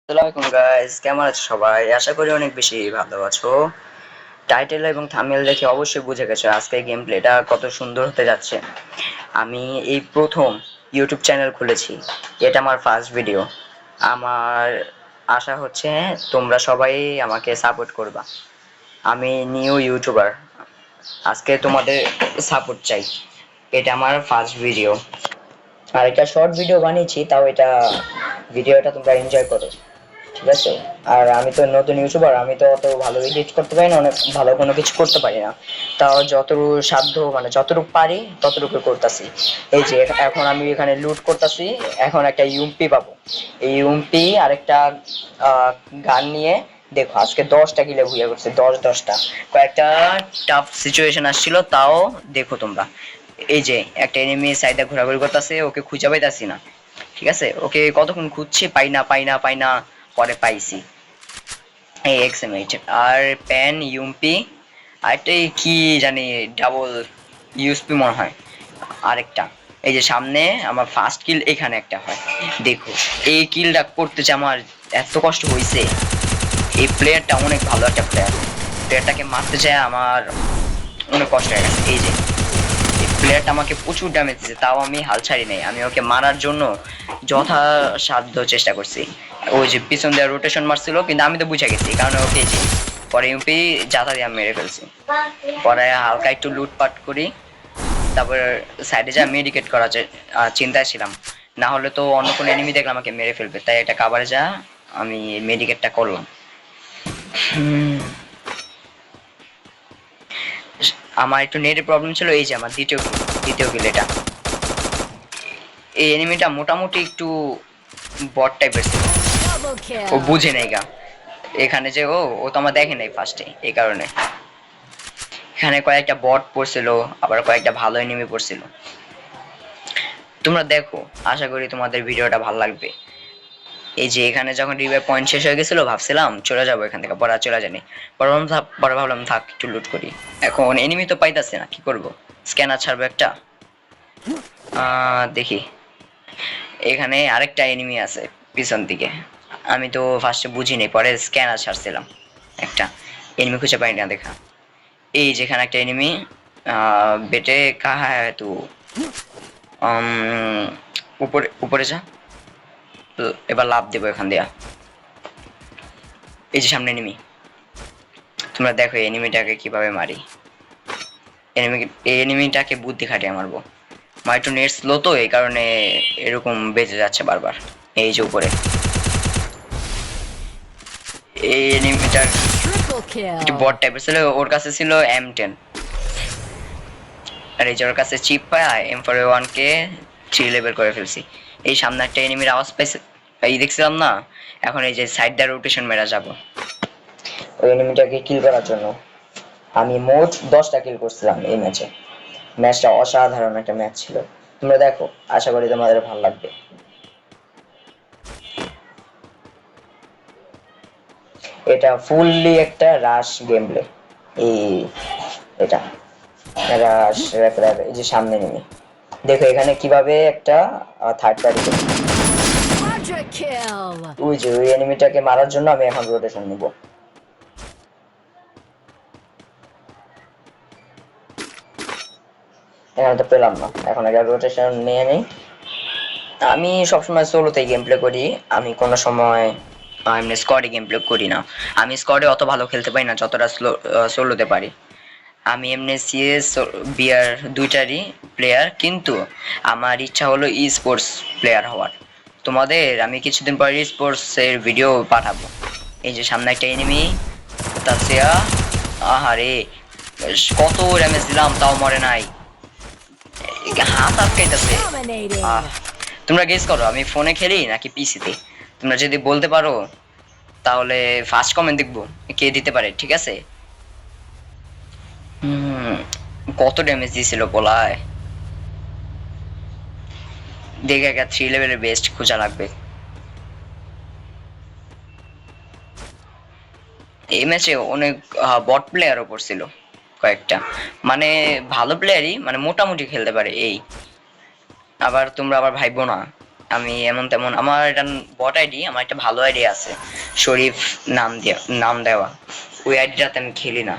আসসালামু আলাইকুম গাইস, কেমন আছো সবাই? আশা করি অনেক বেশি ভালো আছো। টাইটেল এবং থাম্বনেল দেখে অবশ্যই বুঝে গেছো আজকে গেম প্লেটা কত সুন্দর হতে যাচ্ছে। আমি এই প্রথম ইউটিউব চ্যানেল খুলেছি, এটা আমার ফার্স্ট ভিডিও। আমার আশা হচ্ছে তোমরা সবাই আমাকে সাপোর্ট করবা। আমি নিউ ইউটিউবার, আজকে তোমাদের সাপোর্ট চাই। এটা আমার ফার্স্ট ভিডিও, আর এটা শর্ট ভিডিও বানিয়েছি, তাও এটা ভিডিওটা তোমরা এনজয় করো, ঠিক আছে? আর আমি তো নতুন ইউটিউবার, আমি তো অত ভালো এডিট করতে পারি না, অনেক ভালো কোনো কিছু করতে পারি না। তাও যতটুকু সাধ্য, মানে যতটুকু পারি ততটুকু করতেছি। এই যে এখন আমি এখানে লুট করতেছি, এখন একটা ইউএমপি পাবো। এই ইউএমপি আরেকটা গান নিয়ে দেখো আজকে 10টা কিলে ভুইয়া করছে, 10-10টা। কয়েকটা টাফ সিচুয়েশন আসছিল, তাও দেখো তোমরা। এই যে একটা এনিমি সাইডে ঘোরাঘুরি করতেছে, ওকে খুঁজে পাইতাছি না। ঠিক আছে, ওকে কতক্ষণ খুঁজছি, পাই না, পরে পাইছি। এই এক্সএমএইচ আর প্যান ইউএমপি, আরেকটা কি জানি, ডাবল ইউএসপি মনে হয় আরেকটা। এই যে সামনে আমার ফার্স্ট কিল এখানে একটা হয়, দেখো। এই কিলটা করতেছে আমার এত কষ্ট হয়েছে। এই প্লেয়ারটা অনেক ভালো একটা প্লেয়ারটাকে মারতে চায় আমার অনেক কষ্ট হয়ে গেছে। এই যে প্লেয়ারটা আমাকে প্রচুর ড্যামেজ দিচ্ছে, তাও আমি হাল ছাড়ি নাই, আমি ওকে মারার জন্য যথাসাধ্য চেষ্টা করছি। ওই যে পিছন দিয়ে রোটেশন মারছিল, কিন্তু আমি তো বুঝে গেছি, কারণ ওকে যে পরে ইউপি জাতা দিয়ে আমি মেরে ফেলছি। পরে হালকা একটু লুটপাট করি, তারপর সাইডে যা মেডিকেট করা চিন্তায় ছিলাম, না হলে তো অন্য কোনো এনিমি দেখলে আমাকে মেরে ফেলবে, তাই এটা কাভারে যা আমি মেডিকেটটা করলাম। আমার একটু নেটের প্রবলেম ছিল। এই যে আমার দ্বিতীয় কিল এটা। এই এনিমিটা মোটামুটি একটু বট টাইপের ছিল, ও বুঝে নাই গা এখানে যে ও তো আমার দেখে নাই ফার্স্টে, এই কারণে। এখানে কয়েকটা বট পড়ছিল, আবার কয়েকটা ভালো এনিমি পড়ছিল। তোমরা দেখো, আশা করি তোমাদের ভিডিওটা ভালো লাগবে। এই যে এখানে যখন রিভাইভ পয়েন্ট শেষ হয়ে গেছিল, ভাবছিলাম চলে যাবো এখান থেকে, পরে আর চলে যায়নি। পরে ভাবলাম থাক একটু লুট করি। এখন এনিমি তো পাইতাছে না, কি করব? স্ক্যানার ছাড়বো একটা, দেখি। এখানে আরেকটা এনিমি আছে পিছন দিকে, আমি তো ফার্স্টে বুঝিনি, পরে স্ক্যানার ছাড়ছিলাম একটা। এনিমি খুঁজে পাই না দেখা। এই যেখানে একটা এনিমি, বেটে কাহা হ্যায় তু, উপরে উপরে যা, এবার লাভ দেবো এখান দিয়া। এই যে সামনে এনিমি, তোমরা দেখো এনিমিটাকে কিভাবে মারি। এনিমিটাকে বুদ্ধি খাটিয়ে মারবো। আমার একটু নেট স্লো, তো এই কারণে এরকম বেঁচে যাচ্ছে বারবার। এই যে উপরে এই এনিমিটার একটু বট টাইপের ছিল, ওর কাছে ছিল M10, আর এই যে ওর কাছে চিপ পায় M41 কে 3 লেভেল করে ফেলছি। এই সামনে একটা এনিমির আওয়াজ পাইছে, এই দেখছিলাম না। এখন এই যে সাইড দিয়ে রোটেশন মেরা যাব ওই এনিমিটাকে কিল করার জন্য। আমি মোট 10টা কিল করছিলাম এই ম্যাচে। ম্যাচটা অসাধারণ একটা ম্যাচ ছিল, তোমরা দেখো, আশা করি তোমাদের ভালো লাগবে। এটা ফুললি একটা রাশ গেম প্লে। এই এটা রাশ র্যাপ, এই যে সামনে নেমে দেখো এখানে কিভাবে একটা থার্ড পার্টি। ওই যে ওই এনিমিটাকে মারার জন্য আমি এখন রোটেশন নিব। এখানে তো পেলাম না, এখন আগে রোটেশন নিয়ে নেই। আমি সবসময় সোলোতেই গেম প্লে করি, আমি কোনো সময় এমনি স্কোয়াডে গেম প্লে করি না। আমি স্কোয়াডে অত ভালো খেলতে পারি না যতটা সোলোতে পারি। আমি এমনি সিএস বিআর দুইটারই প্লেয়ার, কিন্তু আমার ইচ্ছা হলো ই স্পোর্টস প্লেয়ার হওয়ার। তোমাদের আমি কিছুদিন পর ই স্পোর্টসের ভিডিও পাঠাবো। এই যে সামনে একটা এনিমি, তাসিয়া, আহারে কত ড্যামেজ দিলাম তাও মরে নাই, হাত আটকাইতেছে। তোমরা গেস করো আমি ফোনে খেলি নাকি পিসিতে? তোমরা যদি বলতে পারো তাহলে ফার্স্ট কমেন্ট দেখবো কে দিতে পারে, ঠিক আছে? কত ড্যামেজ দিয়েছিল বলায়, দেখে একটা 3 লেভেলের বেস্ট খোঁজা লাগবে। এই ম্যাচে অনেক বট প্লেয়ারও পড়ছিল কয়েকটা, মানে ভালো প্লেয়ারই, মানে মোটামুটি খেলতে পারে এই। আবার তোমরা আবার ভাইবো না আমি এমন তেমন, আমার এটা বট আইডি, আমার একটা ভালো আইডি আছে শরীফ নাম দেওয়া, ওই আইডিটাতে আমি খেলি না।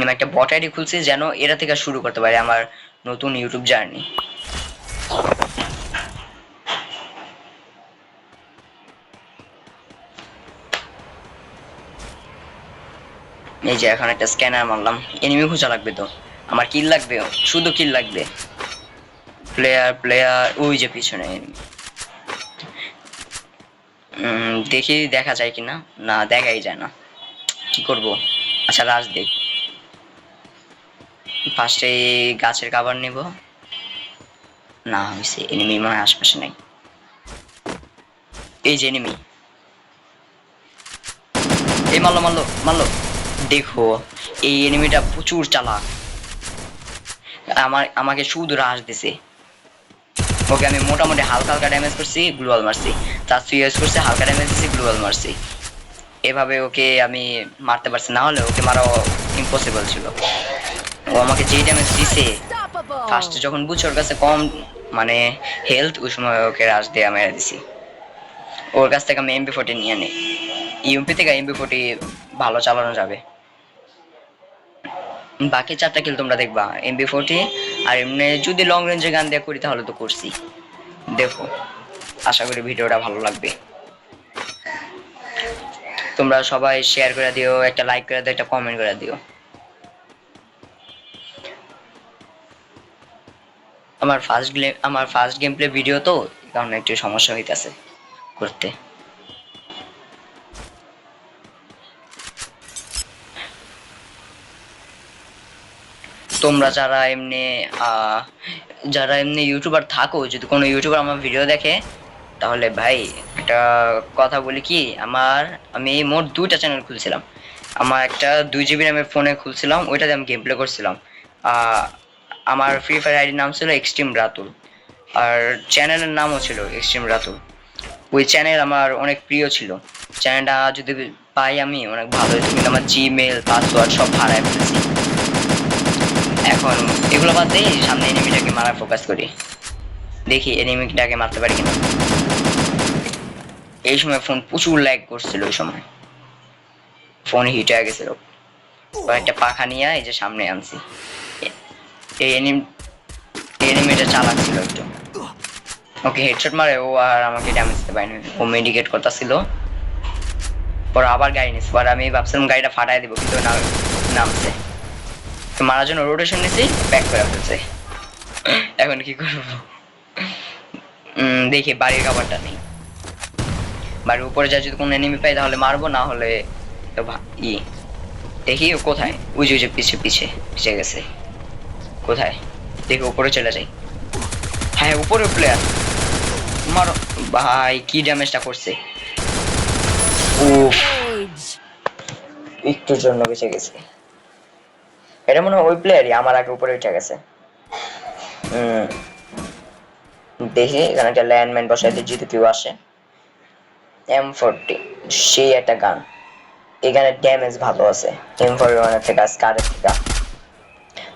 আমি একটা বট আইডি খুলছি যেন এরা থেকে শুরু করতে পারি আমার নতুন ইউটিউব জার্নি। এই যে এখন একটা স্ক্যানার মারলাম, এনিমি খোঁজা লাগবে তো, আমার কিল লাগবে, শুধু কিল লাগবে। প্লেয়ার ওই যে পিছনে। দেখি দেখা যায় কিনা, না দেখাই যায় না, কি করব। আচ্ছা রাজ দেখ, ফার্স্টে গাছের কাভার নিব। না হয়েছে, এনিমি মনে হয় আশপাশে নাই। এই যে এনিমি, এই মারলো মারলো মারলো। দেখো এই এনিমিটা প্রচুর চালাক, আমাকে শুধু রাশ দিছে। ওকে আমি মোটামুটি হালকা হালকা ড্যামেজ করছি, গ্লুয়াল মারছি, তার ইউজ করছে, হালকা ড্যামেজ দিছি, গ্লুয়াল মারছি। এভাবে ওকে আমি মারতে পারছি, না হলে ওকে মারা ইম্পসিবল ছিল। ও আমাকে যে ড্যামেজ দিছে ফার্স্টে যখন বুঝছি ওর কাছে কম মানে হেলথ, ওই সময় ওকে রাশ দিয়ে মেরে দিছি। ওর কাছ থেকে আমি এমপি40 নিয়ে নিই, ইউপি থেকে এমপি40 ভালো চালানো যাবে। বাকি 4টা কিল তোমরা দেখবা এমপি40, আর এমনি যদি লং রেঞ্জে গান দিয়ে করি তাহলে তো করছি। দেখো আশা করি ভিডিওটা ভালো লাগবে। তোমরা সবাই শেয়ার করে দিও, একটা লাইক করে দিও, একটা কমেন্ট করে দিও। আমার ফার্স্ট গেম প্লে ভিডিও তো, কারণ একটু সমস্যা হইতাছে করতে। তোমরা যারা এমনি ইউটিউবার থাকো, যদি কোনো ইউটিউবার আমার ভিডিও দেখে, তাহলে ভাই একটা কথা বলি কি, আমি মোট 2টা চ্যানেল খুলছিলাম। আমার একটা 2 GB র্যামের ফোনে খুলছিলাম, ওইটাতে আমি গেম প্লে করছিলাম। আমার ফ্রি ফায়ার আইডির নাম ছিল এক্সট্রিম রাতুল, আর চ্যানেলের নামও ছিল এক্সট্রিম রাতুল। ওই চ্যানেল আমার অনেক প্রিয় ছিল, চ্যানেলটা যদি পাই আমি অনেক ভালো হতো, কিন্তু আমার জিমেল পাসওয়ার্ড সব হারায় ফেলেছি। এখন এগুলো বাদ দিয়ে সামনে এনিমিটাকে মারার ফোকাস করি, দেখি এনিমিটাকে মারতে পারি কিনা। এই সময় ফোন প্রচুর ল্যাগ করছিল, ওই সময় ফোন হিট হয়ে গেছিল। একটা পাখা নিয়ে এই যে সামনে আনছি। এই এনিমিটা চালাক ছিল একটু, ওকে হেডশট মারে ও, আর আমাকে ড্যামেজ দিতে পারেনি। ও মেডিকেট করতেছিল, পরে আবার গাড়ি নিচ্ছে, পরে আমি ভাবছিলাম গাড়িটা ফাটাই দিব, কিন্তু নামছে। মারার জন্য রোটেশন নিছি, ব্যাক করে ফেলছে। এখন কি করবো, দেখি বাড়ির খাবারটা নেই, বাড়ির উপরে যা যদি কোনো এনিমি পাই তাহলে মারবো, না হলে তো দেখি ও কোথায়। ওই যে পিছে পিছে পিছে গেছে কোথায়, দেখি উপরে চলে যাই। হ্যাঁ উপরে প্লেয়ার, মারো ভাই, কি ড্যামেজটা করছে। উফ, একটুর জন্য বেঁচে গেছে। এটা মনে হয় ওই প্লেয়ারই আমার আগে উপরে উঠে গেছে। দেখি এখানে একটা ল্যান্ডম্যান বসাই দিয়ে যদি কেউ আসে। M40 সেই একটা গান, এখানে ড্যামেজ ভালো আছে M41 এর থেকে, স্কারের থেকে।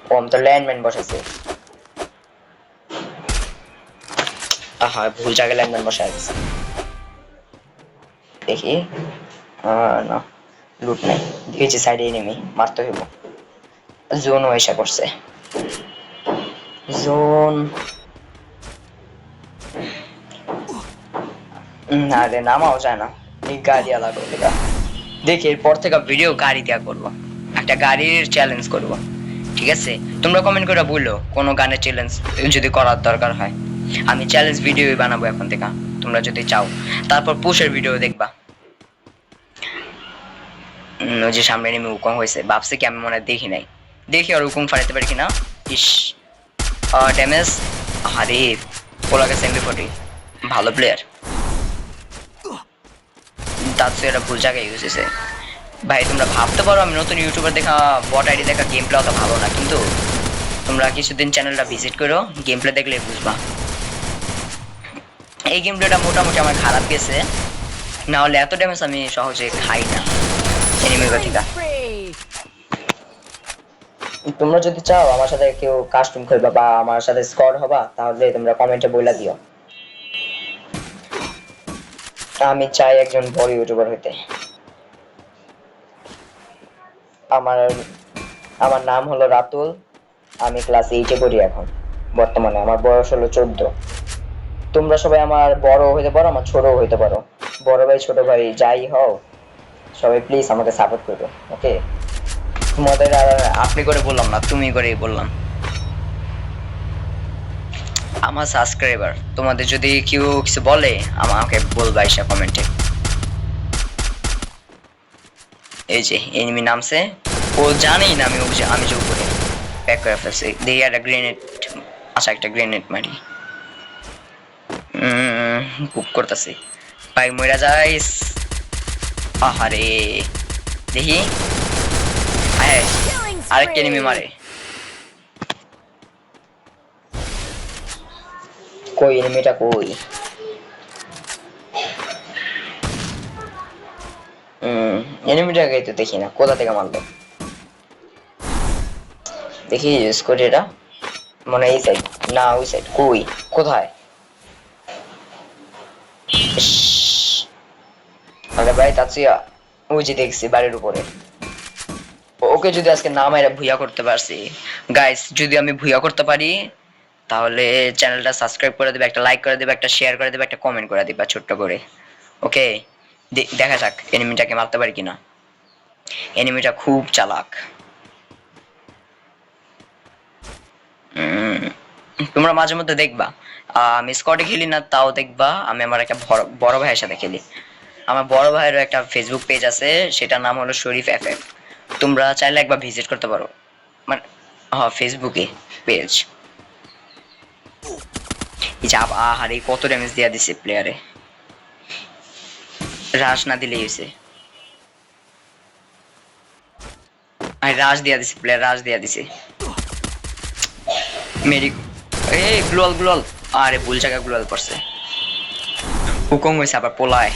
ও আমি তো ল্যান্ডম্যান বসাইছি, আহা ভুল জায়গায় ল্যান্ডম্যান বসাই দিছি। দেখি না লুট নাই, দেখেছি সাইডে এনিমি, মারতে হইব। জোনও এসে করছে, জোন। আরে নামাও যায় না, এই গাড়ি আলাদা এটা। দেখি এরপর থেকে ভিডিও গাড়ি দেওয়া করবো, একটা গাড়ির চ্যালেঞ্জ করব, ঠিক আছে? তোমরা কমেন্ট করে বললো কোনো গানের চ্যালেঞ্জ যদি করার দরকার হয়, আমি চ্যালেঞ্জ ভিডিও বানাবো এখন থেকে, তোমরা যদি চাও। তারপর পুশের ভিডিও দেখবা। ওই যে সামনে নেমে উকং হয়েছে, ভাবছে কি আমি মনে হয় দেখি নাই, দেখি আর উকং ফাড়াইতে পারি কিনা। ইস ড্যামেজ, আরে পোলা গেছে M40, ভালো প্লেয়ার। তার তো এটা ভুল জায়গায় ইউজ হয়েছে। ভাই তোমরা ভাবতে পারো আমি নতুন ইউটিউবার দেখা, বট আইডি দেখা গেম প্লে অত ভালো না, কিন্তু তোমরা কিছুদিন চ্যানেলটা ভিজিট করো, গেম প্লে দেখলে বুঝবা। এই গেম প্লেটা মোটামুটি আমার খারাপ গেছে, না হলে এত ড্যামেজ আমি সহজে খাই না এনিমির থেকে। তোমরা যদি চাও আমার সাথে কেউ কাস্টম খেলবা বা আমার সাথে স্কোয়াড হবা, তাহলে তোমরা কমেন্টে বইলা দিও। আমি চাই একজন বড় ইউটিউবার হইতে। আমার আমার নাম হলো রাতুল। আমি ক্লাস 8-এ পড়ি এখন। বর্তমানে আমার বয়স হলো 14। তোমরা সবাই আমার বড় হইতে পারো, আমার ছোট হইতে পারো। বড় ভাই ছোট ভাই যাই হও, সবাই প্লিজ আমাকে সাপোর্ট করবে। ওকে, তোমাদের আর আপনি করে বললাম না, তুমি করেই বললাম। আমার সাবস্ক্রাইবার, তোমাদের যদি কেউ কিছু বলে আমাকে বলবা এসে কমেন্টে। এই যে এনিমি নামছে, ও জানেই না আমি জোর করে প্যাক করে ফেলছি। দেখি একটা গ্রেনেড, আচ্ছা একটা গ্রেনেড মারি। কুক করতেছি ভাই, মইরা যাইস। আহারে দেখি, আরেকটা এনিমি মারে। কই এনিমিটা কই? এনিমিটাকে তো দেখি না, কোথা থেকে মারলো। দেখি ইউজ করি এটা, মনে এই সাইড না ওই সাইড। কই কোথায়? আরে ভাই তাৎসুয়া, ওই যে দেখছি বাড়ির উপরে। ওকে যদি আজকে না মাইরা ভুইয়া করতে পারছি, গাইস যদি আমি ভুইয়া করতে পারি তাহলে চ্যানেলটা সাবস্ক্রাইব করে দেবে, একটা লাইক করে দেবে, একটা শেয়ার করে দেবে, একটা কমেন্ট করে দিবা ছোট্ট করে। ওকে, দেখা যাক এনিমিটাকে মারতে পারি কিনা। এনিমিটা খুব চালাক। তোমরা মাঝে মধ্যে দেখবা আমি স্কোয়াডে খেলি না, তাও দেখবা আমি আমার একটা বড় ভাইয়ের সাথে খেলি। আমার বড় ভাইয়েরও একটা ফেসবুক পেজ আছে, সেটার নাম হলো শরীফ এফএফ। তোমরা চাইলে একবার ভিজিট করতে পারো, মানে হ্যাঁ ফেসবুকে পেজ। আহারে কত ড্যামেজ দিয়া দিছে প্লেয়ারে, রাশ না দিলেই হয়েছে। রাশ দিয়া দিছে প্লেয়ার, রাশ দিয়া দিছে। মেরি এই গ্লোয়াল গ্লোয়াল, আরে ভুল জায়গায় গ্লোয়াল পড়ছে। হুকম হয়েছে আবার পোলায়।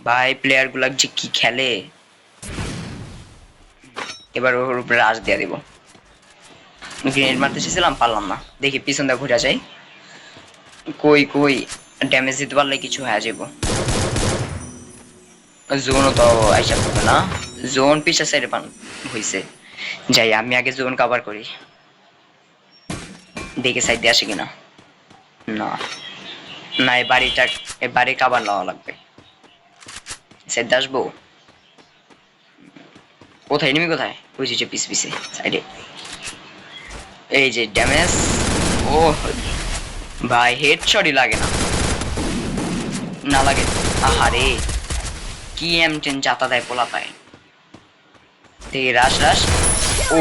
ভাই প্লেয়ার গুলা যে কি খেলে। এবার ওর উপরে রাশ দিয়া দিব। গ্রেনেড মারতে চেয়েছিলাম, পারলাম না। দেখি পিছন দিয়ে ঘুরে যাই। কই কই ড্যামেজ দিতে পারলে কিছু হয়ে যাবো। জোনও তো আইসা পড়বে না, জোন পিছা সাইডে পান হইছে। যাই আমি আগে জোন কভার করি, দেখে সাইড দিয়ে আসে কিনা। না না, এই বাড়ি কাবার লওয়া লাগবে। সাইড দিয়ে আসবো। কোথায় এনিমি কোথায়? ওই যে পিস পিছে সাইডে। এই যে ড্যামেজ। ও ভাই হেডশটই লাগে না, না লাগে। আহারে কি এম10 জাতা দেয় পোলা পায়। দেখি রাশ রাশ।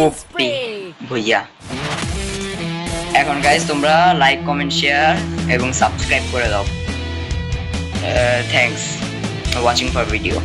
ওপি ভইয়া। এখন গাইস তোমরা লাইক কমেন্ট শেয়ার এবং সাবস্ক্রাইব করে দাও। Thanks watching for video.